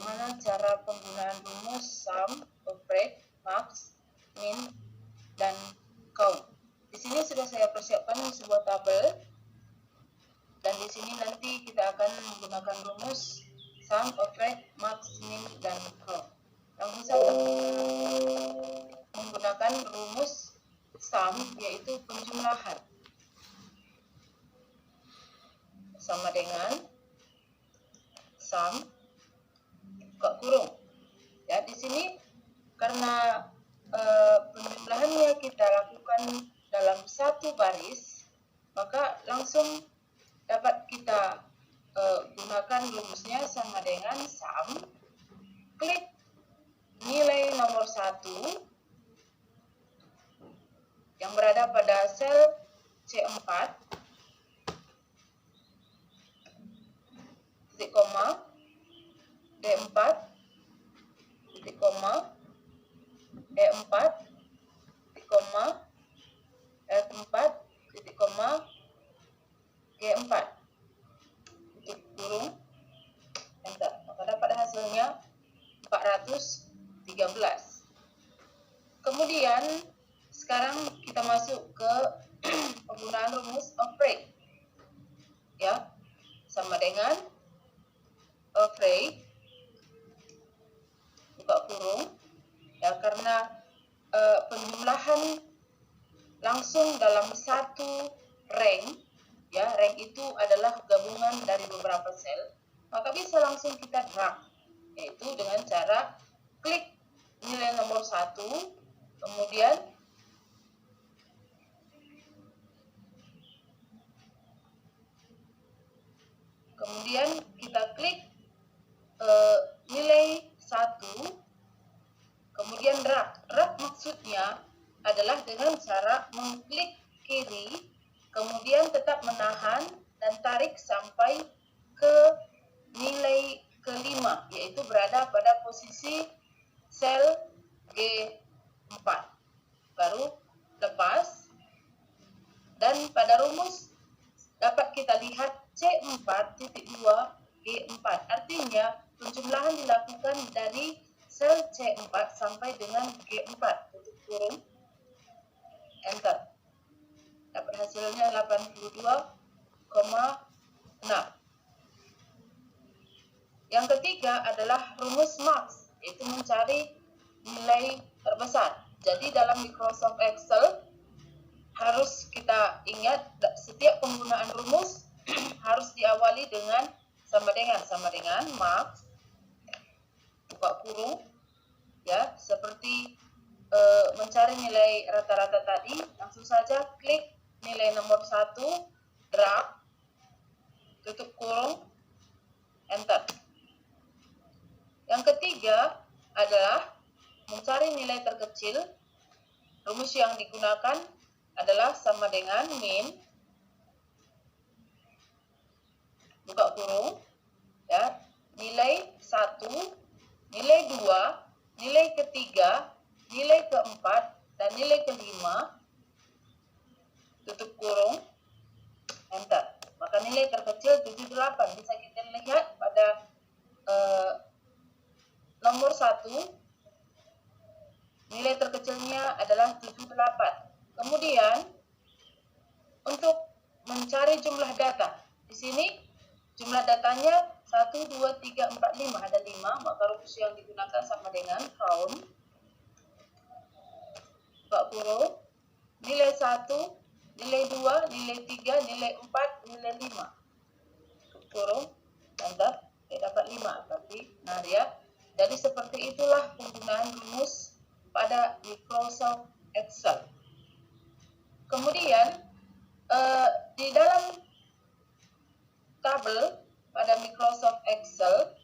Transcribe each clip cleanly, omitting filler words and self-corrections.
bagaimana cara penggunaan rumus sum, break, max, min, dan count. Di sini sudah saya persiapkan sebuah tabel, dan di sini nanti kita akan menggunakan rumus sum, break, max, min, dan count. Langsung saja menggunakan rumus sum, yaitu penjumlahan, sama dengan sum buka kurung. Ya, di sini karena penjumlahannya kita lakukan dalam satu baris, maka langsung dapat kita gunakan rumusnya sama dengan sum, klik nilai nomor 1 yang berada pada sel C4, titik koma, D4, titik koma, E4, titik koma, F4, titik koma, G4, titik kurung, enter. Maka dapat hasilnya 413. Kemudian sekarang kita masuk ke penggunaan rumus break. Ya, sama dengan break buka kurung, ya, karena penjumlahan langsung dalam satu rank, ya, rank itu adalah gabungan dari beberapa sel, maka bisa langsung kita drag, yaitu dengan cara klik nilai nomor 1, kemudian kita klik nilai 1, kemudian drag. Drag maksudnya adalah dengan cara mengklik kiri, kemudian tetap menahan dan tarik sampai ke nilai kelima, yaitu berada pada posisi sel G4. Baru lepas, dan pada rumus dapat kita lihat C4.2 G4. Artinya penjumlahan dilakukan dari sel C4 sampai dengan G4, tutup kurung, enter. Dapat hasilnya 82,6. Yang ketiga adalah rumus max, yaitu mencari nilai terbesar. Jadi dalam Microsoft Excel harus kita ingat setiap penggunaan rumus harus diawali dengan sama dengan max buka kurung, ya, seperti mencari nilai rata-rata tadi. Langsung saja klik nilai nomor 1, drag, tutup kurung, enter. Yang ketiga adalah mencari nilai terkecil. Rumus yang digunakan adalah sama dengan min buka kurung, ya, nilai 1, nilai 2, nilai ketiga, nilai keempat, dan nilai kelima, tutup kurung, enter. Maka nilai terkecil 78 bisa kita lihat pada nomor 1, nilai terkecilnya adalah 78. Kemudian untuk mencari jumlah data, di sini jumlah datanya 1, 2, 3, 4, 5, ada 5, maka rumus yang digunakan sama dengan count buka kurung, nilai 1, nilai 2, nilai 3, nilai 4, nilai 5, tutup kurung, enter. Dapat 5, tapi ya. Jadi seperti itulah penggunaan rumus pada Microsoft Excel. Kemudian di dalam tabel pada Microsoft Excel,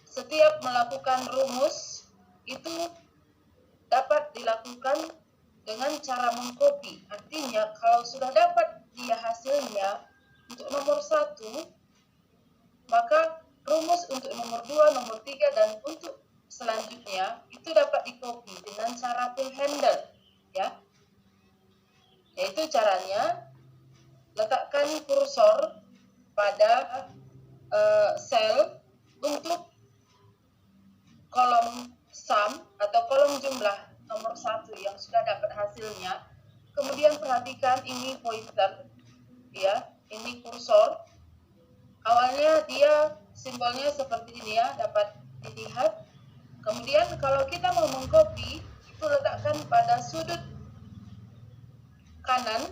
setiap melakukan rumus itu dapat dilakukan dengan cara mengcopy. Artinya kalau sudah dapat dia hasilnya untuk nomor 1, maka rumus untuk nomor 2, nomor 3, dan untuk selanjutnya itu dapat di-copy dengan cara fill handle, ya. Yaitu caranya letakkan kursor pada sel untuk perhatikan ini pointer, ya, ini kursor. Awalnya dia simbolnya seperti ini ya, dapat dilihat. Kemudian kalau kita mau mengcopy, itu letakkan pada sudut kanan,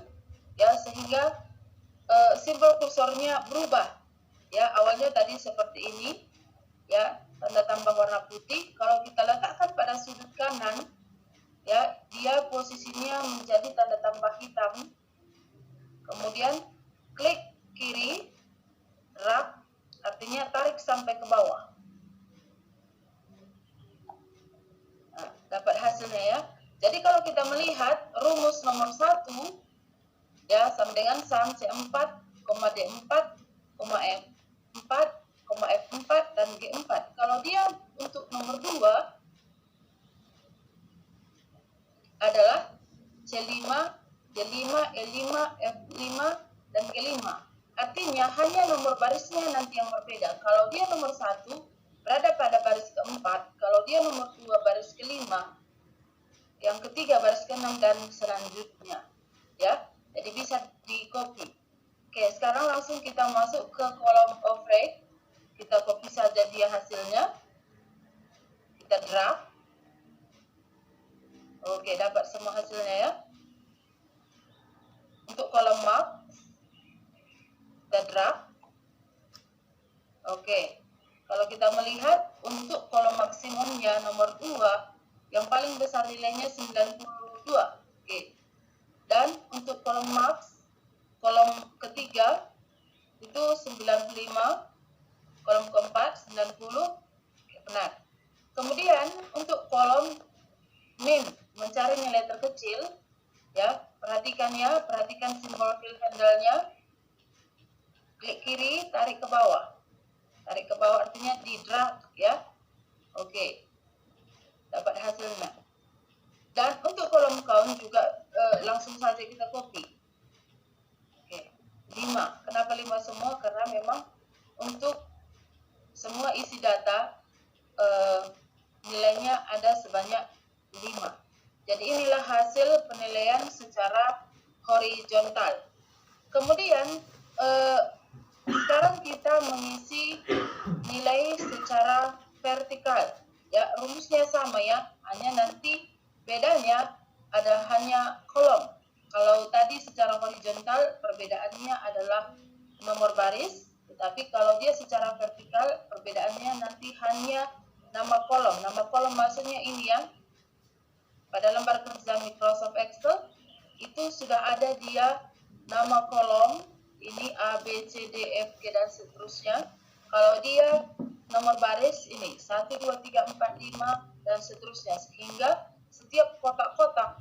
ya, sehingga simbol kursornya berubah. Ya, awalnya tadi seperti ini, ya, tanda tambah warna putih. Kalau kita letakkan pada sudut kanan, ya, dia posisinya menjadi tanda tambah hitam. Kemudian klik kiri, drag, artinya tarik sampai ke bawah. Nah, dapat hasilnya ya. Jadi kalau kita melihat rumus nomor 1, ya, sama dengan sum C4, D4, M4, F4, dan G4. Kalau dia untuk nomor 2 adalah C5, D5, E5, F5, dan G5. Artinya hanya nomor barisnya nanti yang berbeda. Kalau dia nomor 1 berada pada baris keempat, kalau dia nomor 2 baris kelima, yang ketiga baris ke-6 dan selanjutnya, ya. Jadi bisa di copy. Oke, sekarang langsung kita masuk ke kolom override. Kita copy saja dia hasilnya. Kita drag. Oke, dapat semua hasilnya ya. Untuk kolom mark, kita drag. Oke, kalau kita melihat untuk kolom maksimumnya nomor 2, yang paling besar nilainya 92. Oke. Dan untuk kolom max, kolom ketiga itu 95, kolom keempat 90. Oke, benar. Kemudian untuk kolom min, mencari nilai terkecil, ya, perhatikan ya, perhatikan simbol fill handle-nya. Klik kiri, tarik ke bawah. Tarik ke bawah artinya di drag ya. Oke. Dapat hasilnya. Dan untuk kolom count juga langsung saja kita copy. Oke. 5. Kenapa 5 semua? Karena memang untuk semua isi data nilainya ada sebanyak 5. Jadi inilah hasil penilaian secara horizontal. Kemudian sekarang kita mengisi nilai secara vertikal. Ya, rumusnya sama ya, hanya nanti bedanya ada hanya kolom. Kalau tadi secara horizontal perbedaannya adalah nomor baris, tetapi kalau dia secara vertikal perbedaannya nanti hanya nama kolom. Nama kolom maksudnya ini ya. Pada lembar kerja Microsoft Excel itu sudah ada dia nama kolom, ini A, B, C, D, F, G, dan seterusnya. Kalau dia nomor baris ini 1, 2, 3, 4, 5 dan seterusnya, sehingga setiap kotak-kotak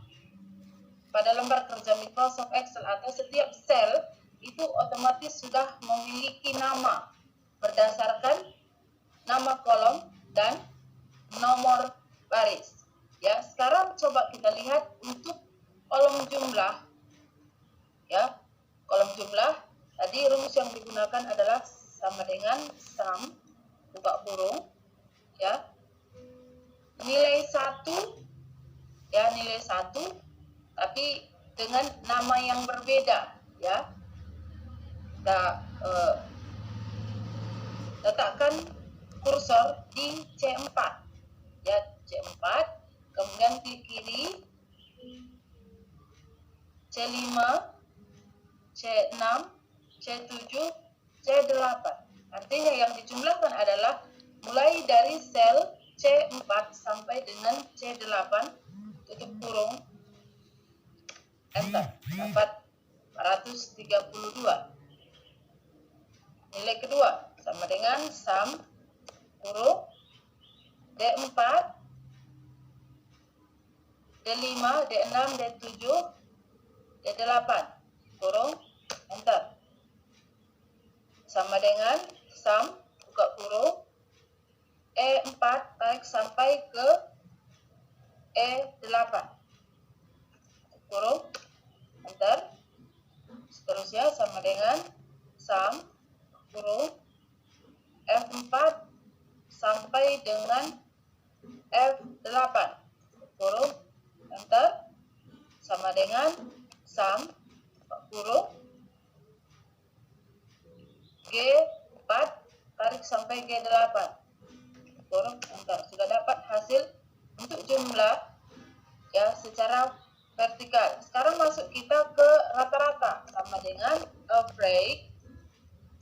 pada lembar kerja Microsoft Excel atau setiap sel itu otomatis sudah memiliki nama berdasarkan nama kolom dan nomor baris. Ya, sekarang coba kita lihat untuk kolom jumlah. Ya, kolom jumlah tadi rumus yang digunakan adalah sama dengan sum buka kurung, ya, nilai 1, ya, nilai 1 tapi dengan nama yang berbeda, ya. Kita letakkan kursor di C4, ya, C4, kemudian klik kiri, C5, C6, C7, C8. Artinya yang dijumlahkan adalah mulai dari sel C4 sampai dengan C8, tutup kurung, enter, dapat 432. Nilai kedua sama dengan sum kurung D4, D5, D6, D7, D8 kurung, enter, sama dengan sum buka kurung E4 tarik sampai ke E8 kurung, enter, seterusnya sama dengan sum kurung F4 sampai dengan F8 kurung, enter, sama dengan sum, kurung, G4, tarik sampai G8. Kurung, enter. Sudah dapat hasil untuk jumlah ya secara vertikal. Sekarang masuk kita ke rata-rata, sama dengan average,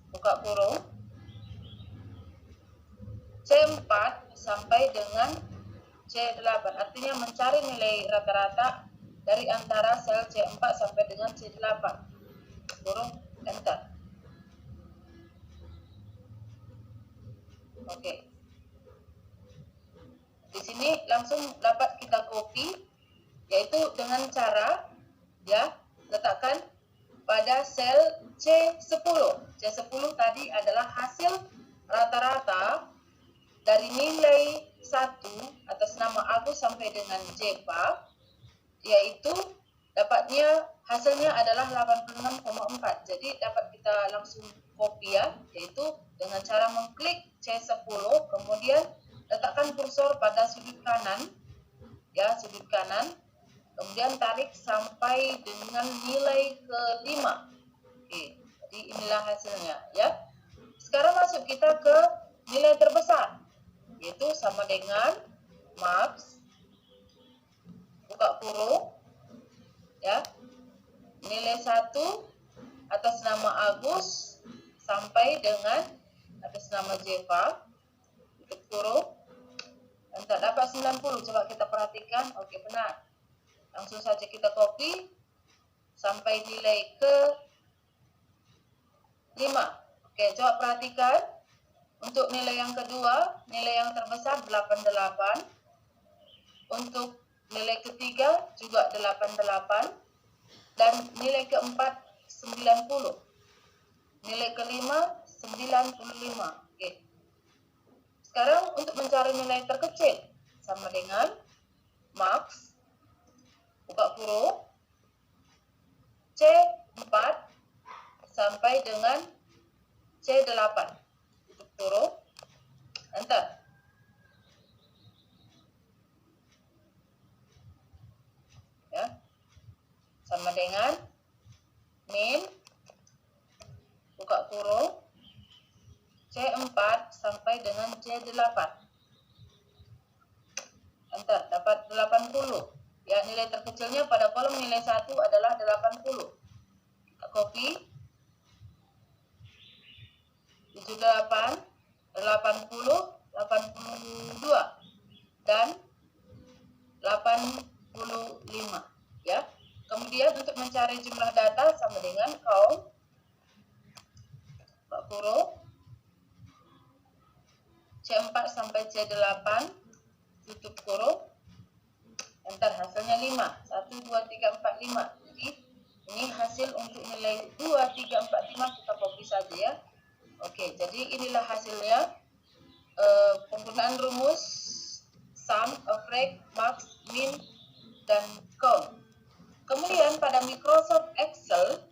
buka kurung, C4 sampai dengan C8. Artinya mencari nilai rata-rata dari antara sel C4 sampai dengan C8. Kurung, enter. Oke. Di sini langsung dapat kita copy, yaitu dengan cara ya letakkan pada sel C10. C10 tadi adalah hasil rata-rata dari nilai 1 atas nama Agus sampai dengan Jepa, yaitu dapatnya hasilnya adalah 86,4. Jadi dapat kita langsung copy ya, yaitu dengan cara mengklik C10, kemudian letakkan kursor pada sudut kanan ya, sudut kanan, kemudian tarik sampai dengan nilai ke-5. Oke, jadi inilah hasilnya ya. Sekarang masuk kita ke nilai terbesar, yaitu sama dengan max, buka kurung ya, nilai 1 atas nama Agus sampai dengan atas nama Jeva, tutup kurung, dan tak dapat 90. Coba kita perhatikan. Oke, benar. Langsung saja kita copy sampai nilai ke 5. Oke, coba perhatikan. Untuk nilai yang kedua, nilai yang terbesar 88. Untuk nilai ketiga juga 88. Dan nilai keempat 90. Nilai kelima 95. Oke. Sekarang untuk mencari nilai terkecil, sama dengan max, buka kurung, C4 sampai dengan C8. Tutup kurung, enter. Ya. Sama dengan min, buka kurung, C4 sampai dengan C8. Enter, dapat 80. Ya, nilai terkecilnya pada kolom nilai 1 adalah 80. Kita copy. 78, 80, 82, dan 85. Ya. Kemudian untuk mencari jumlah data sama dengan count, buka kurung, C4 sampai C8, tutup kurung, enter. Hasilnya 5. 1, 2, 3, 4, 5. Jadi ini hasil untuk nilai 2, 3, 4, 5. Kita copy saja ya. Oke, jadi inilah hasilnya. Penggunaan rumus sum, average, max, min, dan count. Kemudian pada Microsoft Excel,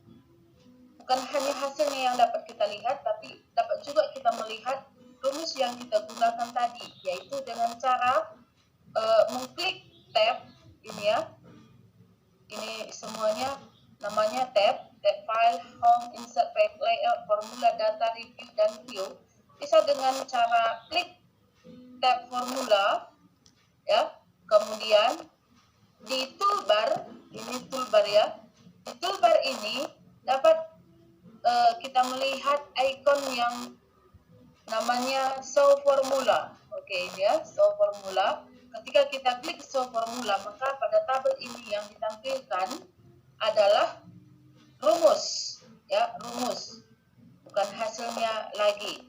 bukan hanya hasilnya yang dapat kita lihat, tapi dapat juga kita melihat rumus yang kita gunakan tadi, yaitu dengan cara mengklik tab ini ya. Ini semuanya namanya tab file, home, insert, layout, formula, data, review, dan view. Bisa dengan cara klik tab formula ya. Kemudian di toolbar, ini toolbar ya. Di toolbar ini dapat kita melihat ikon yang namanya show formula. Oke, ini ya, show formula. Ketika kita klik show formula, maka pada tabel ini yang ditampilkan adalah rumus, ya, rumus, bukan hasilnya lagi.